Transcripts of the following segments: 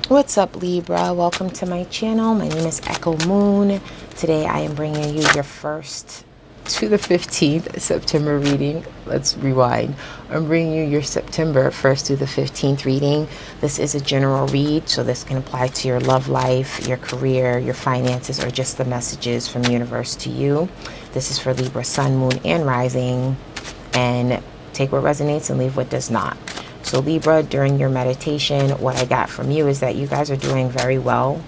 What's up, Libra? Welcome to my channel. My name is Echo Moon. Today I am bringing you your 1st to the 15th September reading. Let's rewind. I'm bringing you your September 1st through the 15th reading. This is a general read, so this can apply to your love life, your career, your finances, or just the messages from the universe to you. This is for Libra, Sun, Moon, and Rising. And take what resonates and leave what does not. So Libra, during your meditation, what I got from you is that you guys are doing very well.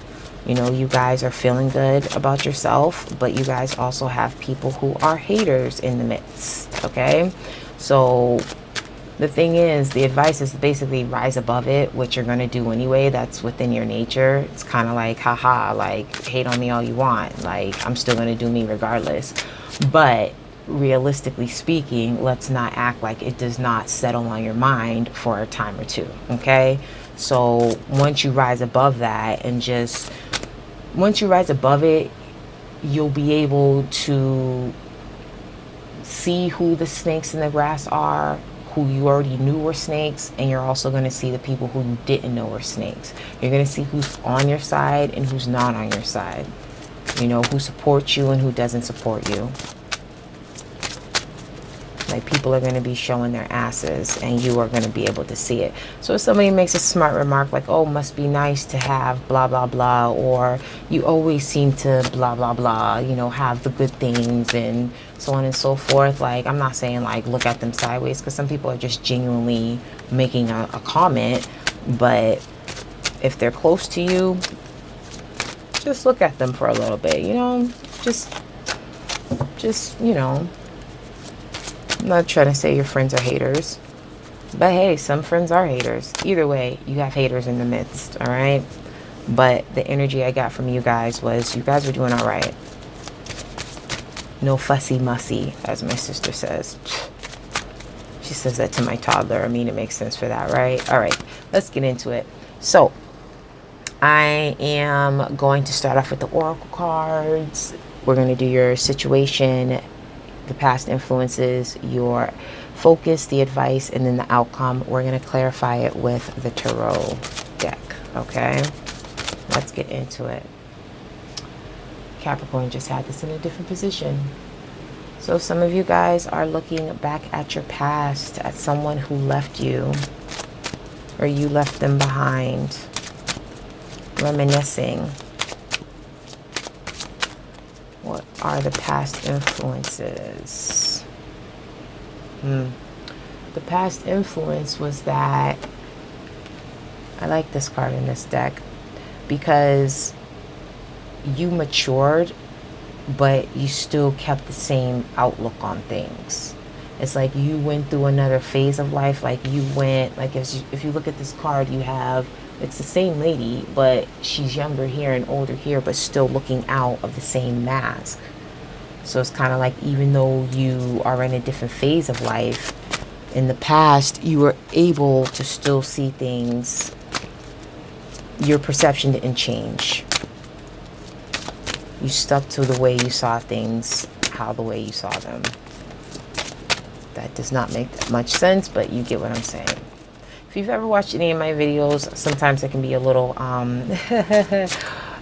You know, you guys are feeling good about yourself, but you guys also have people who are haters in the midst, okay? So the thing is, the advice is basically rise above it, which you're going to do anyway. That's within your nature. It's kind of like, haha, like, hate on me all you want. Like, I'm still going to do me regardless. But realistically speaking, let's not act like it does not settle on your mind for a time or two, okay? So once you rise above that and once you rise above it, you'll be able to see who the snakes in the grass are, who you already knew were snakes, and you're also going to see the people who you didn't know were snakes. You're going to see who's on your side and who's not on your side. You know, who supports you and who doesn't support you. Like, people are going to be showing their asses and you are going to be able to see it. So if somebody makes a smart remark like, oh, must be nice to have blah, blah, blah, or you always seem to blah, blah, blah, you know, have the good things and so on and so forth. Like, I'm not saying like look at them sideways, because some people are just genuinely making a comment. But if they're close to you, just look at them for a little bit, you know, just, you know. I'm not trying to say your friends are haters, but hey, some friends are haters. Either way, you have haters in the midst, all right? But the energy I got from you guys was you guys are doing all right. No fussy mussy, as my sister says. She says that to my toddler. I mean, it makes sense for that, right? All right, let's get into it. So I am going to start off with the oracle cards. We're going to do your situation, the past influences, your focus, the advice, and then the outcome. We're going to clarify it with the tarot deck, okay? Let's get into it. Capricorn just had this in a different position. So some of you guys are looking back at your past, at someone who left you, or you left them behind, reminiscing. What are the past influences? The past influence was that, I like this card in this deck, because you matured, but you still kept the same outlook on things. It's like you went through another phase of life. Like you went, like if you look at this card, you have, it's the same lady, but she's younger here and older here, but still looking out of the same mask. So it's kind of like, even though you are in a different phase of life, in the past, you were able to still see things. Your perception didn't change. You stuck to the way you saw things, the way you saw them. That does not make that much sense, but you get what I'm saying. If you've ever watched any of my videos, sometimes it can be a little,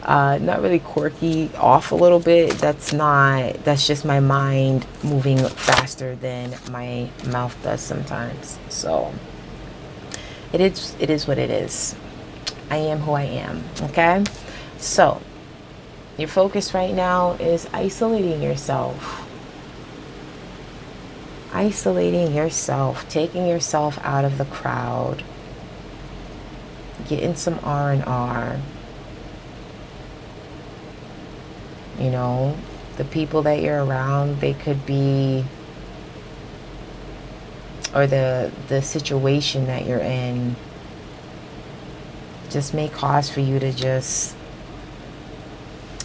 not really quirky, off a little bit. That's just my mind moving faster than my mouth does sometimes. So it is what it is. I am who I am, okay? So your focus right now is isolating yourself. Isolating yourself, taking yourself out of the crowd, getting some R&R. You know, the people that you're around, they could be, or the situation that you're in just may cause for you to just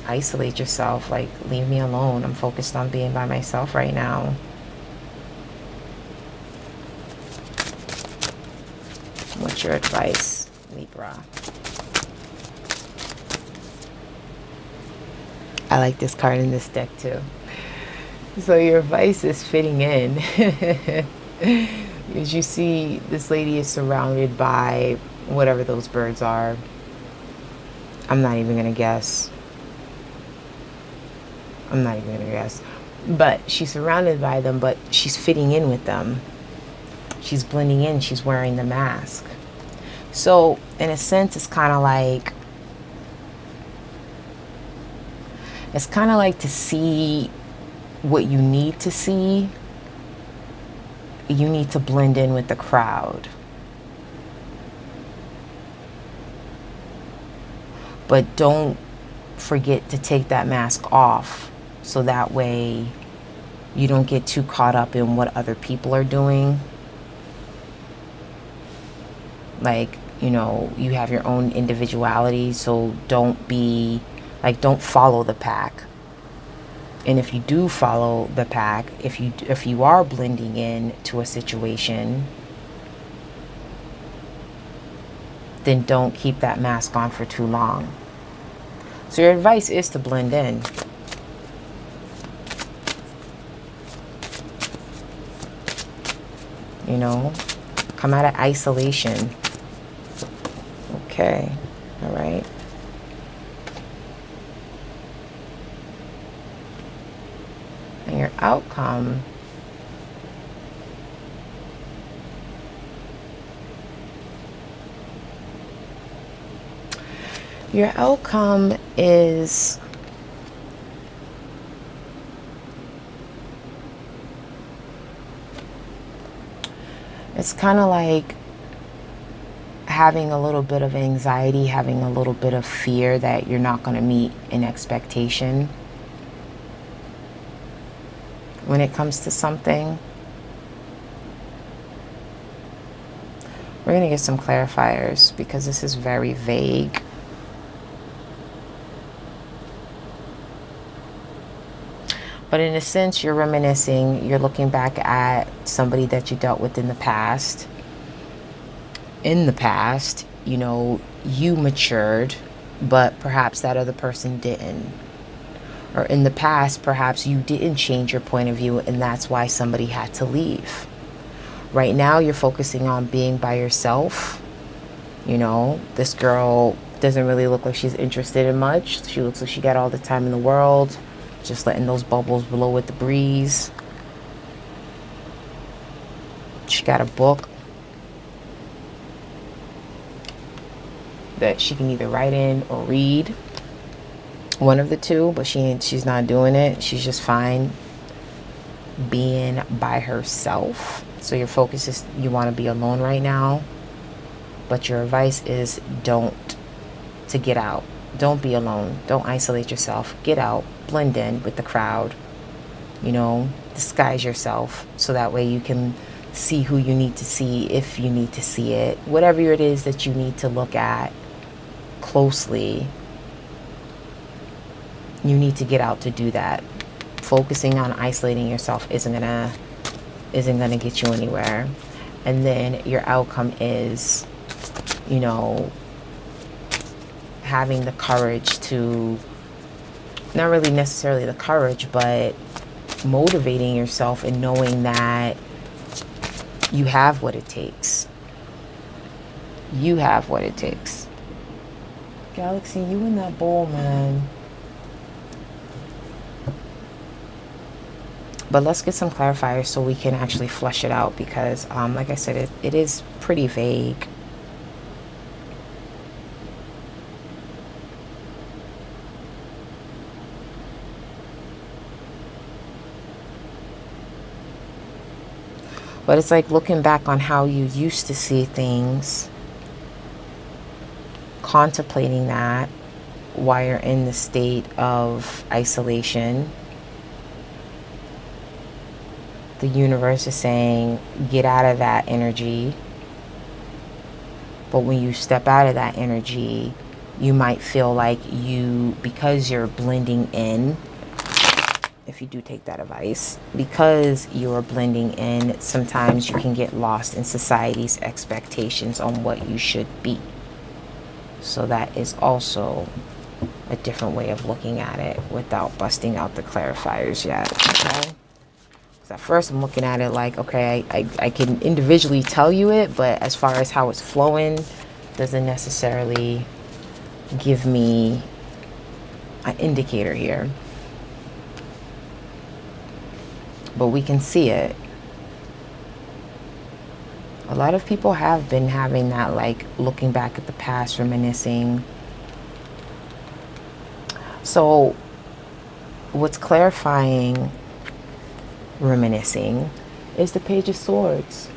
isolate yourself. Like, leave me alone. I'm focused on being by myself right now. What's your advice, Libra? I like this card in this deck too. So your advice is fitting in. As you see, this lady is surrounded by whatever those birds are. I'm not even going to guess. I'm not even going to guess. But she's surrounded by them, but she's fitting in with them. She's blending in. She's wearing the mask. So, in a sense, it's kind of like to see what you need to see. You need to blend in with the crowd. But don't forget to take that mask off, so that way you don't get too caught up in what other people are doing. Like, you know, you have your own individuality, so don't follow the pack. And if you do follow the pack, if you are blending in to a situation, then don't keep that mask on for too long. So your advice is to blend in. You know, come out of isolation. Okay, all right. And your outcome is it's kind of like having a little bit of anxiety, having a little bit of fear that you're not going to meet an expectation when it comes to something. We're going to get some clarifiers because this is very vague. But in a sense, you're reminiscing, you're looking back at somebody that you dealt with in the past. In the past, you know, you matured, but perhaps that other person didn't. Or in the past, perhaps you didn't change your point of view, and that's why somebody had to leave. Right now, you're focusing on being by yourself. You know, this girl doesn't really look like she's interested in much. She looks like she got all the time in the world, just letting those bubbles blow with the breeze. She got a book that she can either write in or read. One of the two, but she's not doing it. She's just fine being by herself. So your focus is you want to be alone right now. But your advice is to get out. Don't be alone. Don't isolate yourself. Get out. Blend in with the crowd. You know, disguise yourself so that way you can see who you need to see if you need to see it. Whatever it is that you need to look at closely, you need to get out to do that. Focusing on isolating yourself isn't gonna get you anywhere. And then your outcome is, you know, having the courage to, not really necessarily the courage, but motivating yourself and knowing that you have what it takes. You have what it takes. Galaxy, you in that bowl, man. But let's get some clarifiers so we can actually flesh it out because, like I said, it is pretty vague. But it's like looking back on how you used to see things, contemplating that while you're in the state of isolation. The universe is saying, get out of that energy. But when you step out of that energy, you might feel like because you're blending in, if you do take that advice, because you're blending in, sometimes you can get lost in society's expectations on what you should be. So that is also a different way of looking at it without busting out the clarifiers yet, okay? At first I'm looking at it like, okay, I can individually tell you it, but as far as how it's flowing, doesn't necessarily give me an indicator here. But we can see it. A lot of people have been having that, like, looking back at the past, reminiscing. So what's clarifying reminiscing is the Page of Swords.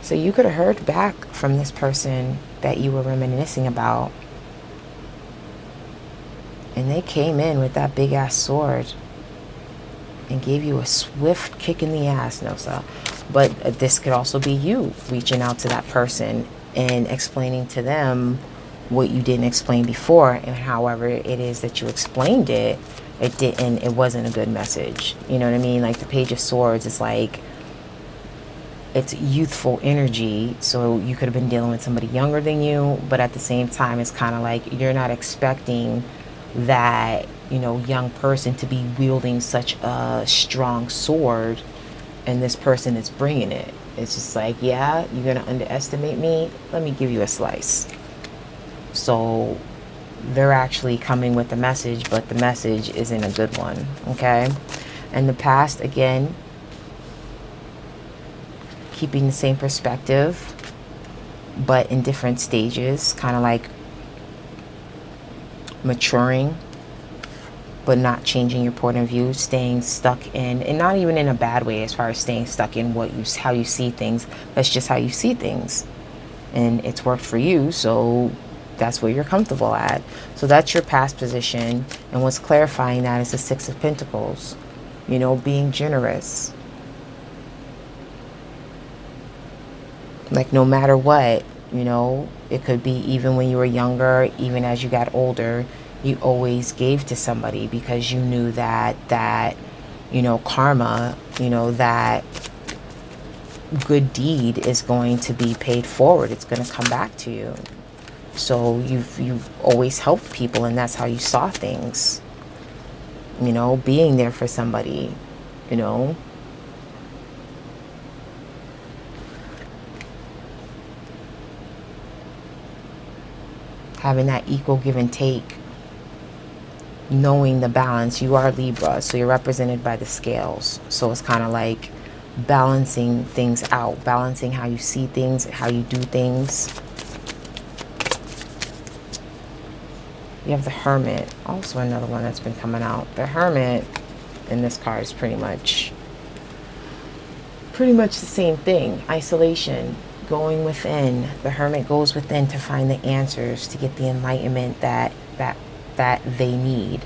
So you could have heard back from this person that you were reminiscing about, and they came in with that big ass sword and gave you a swift kick in the ass. No, sir. But this could also be you reaching out to that person and explaining to them what you didn't explain before, and however it is that you explained it, it wasn't a good message. You know what I mean? Like, the Page of Swords is like, it's youthful energy, so you could have been dealing with somebody younger than you, but at the same time, it's kind of like you're not expecting that, you know, young person to be wielding such a strong sword, and this person is bringing it. It's just like, yeah, you're gonna underestimate me? Let me give you a slice. So they're actually coming with a message, but the message isn't a good one, okay? And the past, again, keeping the same perspective, but in different stages, kind of like maturing, but not changing your point of view, staying stuck in, and not even in a bad way as far as staying stuck in how you see things. That's just how you see things. And it's worked for you, so that's where you're comfortable at. So that's your past position. And what's clarifying that is the Six of Pentacles. You know, being generous. Like, no matter what, you know, it could be even when you were younger, even as you got older, you always gave to somebody because you knew that, you know, karma, you know, that good deed is going to be paid forward. It's going to come back to you. So you've always helped people, and that's how you saw things. You know, being there for somebody, you know. Having that equal give and take. Knowing the balance. You are Libra, so you're represented by the scales. So it's kind of like balancing things out. Balancing how you see things, how you do things. You have the Hermit, also another one that's been coming out. The Hermit in this card is pretty much the same thing. Isolation, going within. The Hermit goes within to find the answers, to get the enlightenment that they need.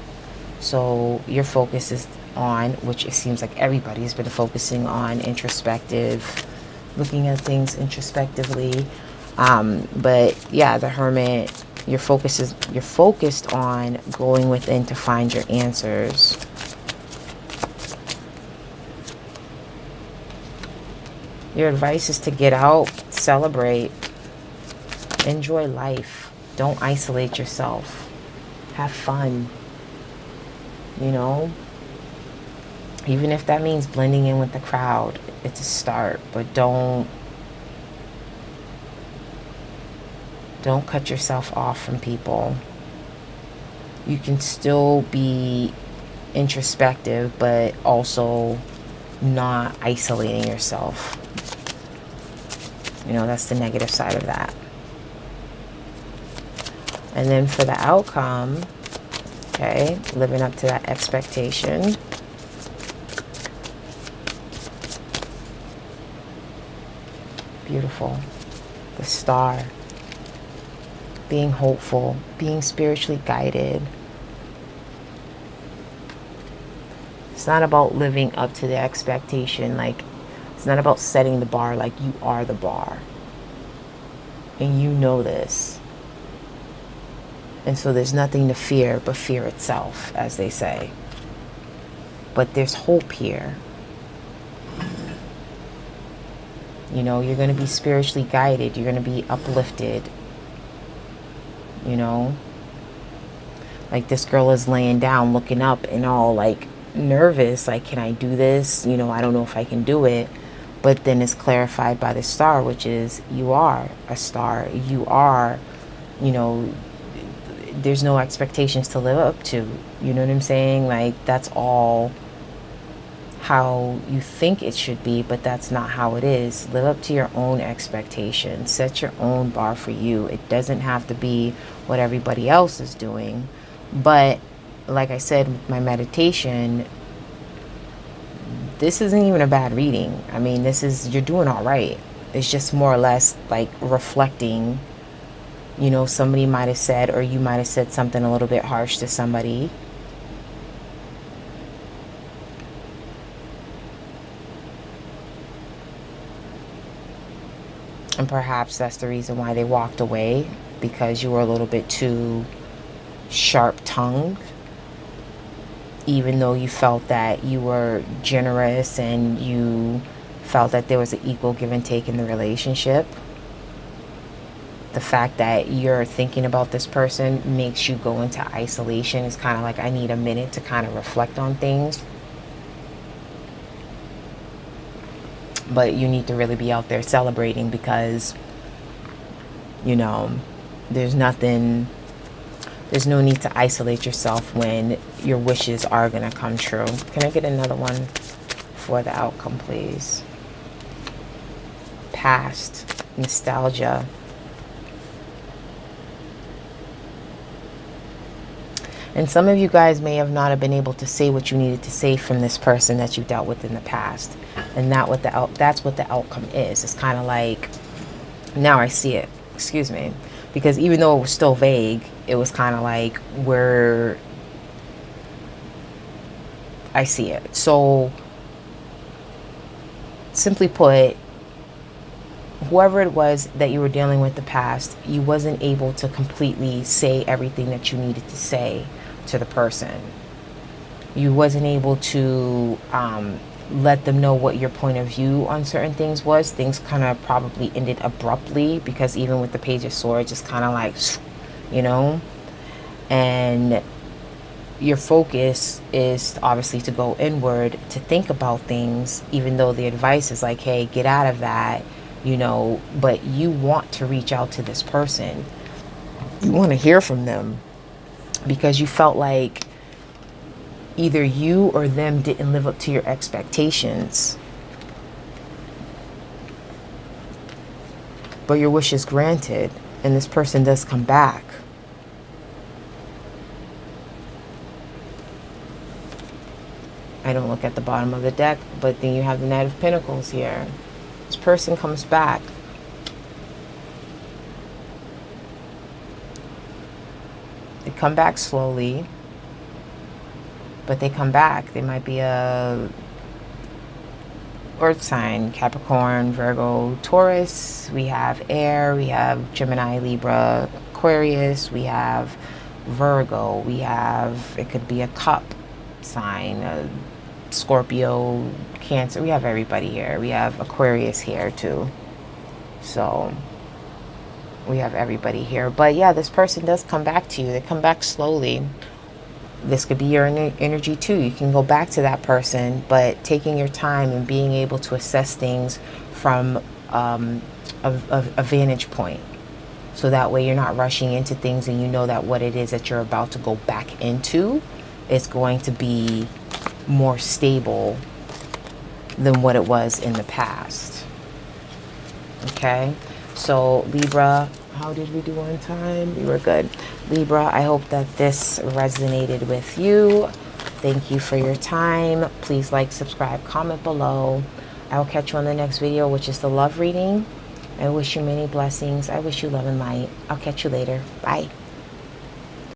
So your focus is on, which it seems like everybody's been focusing on, introspective, looking at things introspectively. But yeah, the Hermit, you're focused on going within to find your answers. Your advice is to get out, celebrate, enjoy life. Don't isolate yourself. Have fun. You know? Even if that means blending in with the crowd, it's a start. But don't cut yourself off from people. You can still be introspective, but also not isolating yourself. You know, that's the negative side of that. And then for the outcome, okay, living up to that expectation. Beautiful. The Star. Being hopeful, being spiritually guided. It's not about living up to the expectation. Like, it's not about setting the bar. Like, you are the bar. And you know this. And so there's nothing to fear but fear itself, as they say. But there's hope here. You know, you're going to be spiritually guided. You're going to be uplifted. You know, like, this girl is laying down looking up and all like nervous, like, can I do this? You know, I don't know if I can do it. But then it's clarified by the Star, which is you are a star. You are, you know, there's no expectations to live up to. You know what I'm saying? Like, that's all how you think it should be, but that's not how it is. Live up to your own expectations. Set your own bar for you. It doesn't have to be what everybody else is doing. But like I said with my meditation, this isn't even a bad reading. I mean, you're doing all right. It's just more or less like reflecting. You know, somebody might have said, or you might have said something a little bit harsh to somebody. And perhaps that's the reason why they walked away, because you were a little bit too sharp-tongued, even though you felt that you were generous and you felt that there was an equal give and take in the relationship. The fact that you're thinking about this person makes you go into isolation. It's kind of like, I need a minute to kind of reflect on things. But you need to really be out there celebrating, because, you know, there's no need to isolate yourself when your wishes are going to come true. Can I get another one for the outcome, please? Past, nostalgia. And some of you guys may have not have been able to say what you needed to say from this person that you dealt with in the past. And that's what the outcome is. It's kind of like, now I see it. Excuse me. Because even though it was still vague, it was kind of like, where I see it. So, simply put, whoever it was that you were dealing with the past, you wasn't able to completely say everything that you needed to say to the person. You wasn't able to let them know what your point of view on certain things was. Things kind of probably ended abruptly, because even with the Page of Swords, it's kind of like, you know, and your focus is obviously to go inward, to think about things, even though the advice is like, hey, get out of that, you know, but you want to reach out to this person. You want to hear from them, because you felt like either you or them didn't live up to your expectations. But your wish is granted, and this person does come back. I don't look at the bottom of the deck, but then you have the Knight of Pentacles here. This person comes back. They come back slowly, but they come back. They might be a earth sign, Capricorn, Virgo, Taurus. We have air. We have Gemini, Libra, Aquarius. We have Virgo. We have, it could be a cup sign, a Scorpio, Cancer. We have everybody here. We have Aquarius here too. So we have everybody here. But yeah, this person does come back to you. They come back slowly. This could be your energy too. You can go back to that person, but taking your time and being able to assess things from a vantage point. So that way you're not rushing into things, and you know that what it is that you're about to go back into is going to be more stable than what it was in the past. Okay? So Libra, how did we do on time? We were good. Libra, I hope that this resonated with you. Thank you for your time. Please like, subscribe, comment below. I will catch you on the next video, which is the love reading. I wish you many blessings. I wish you love and light. I'll catch you later. Bye.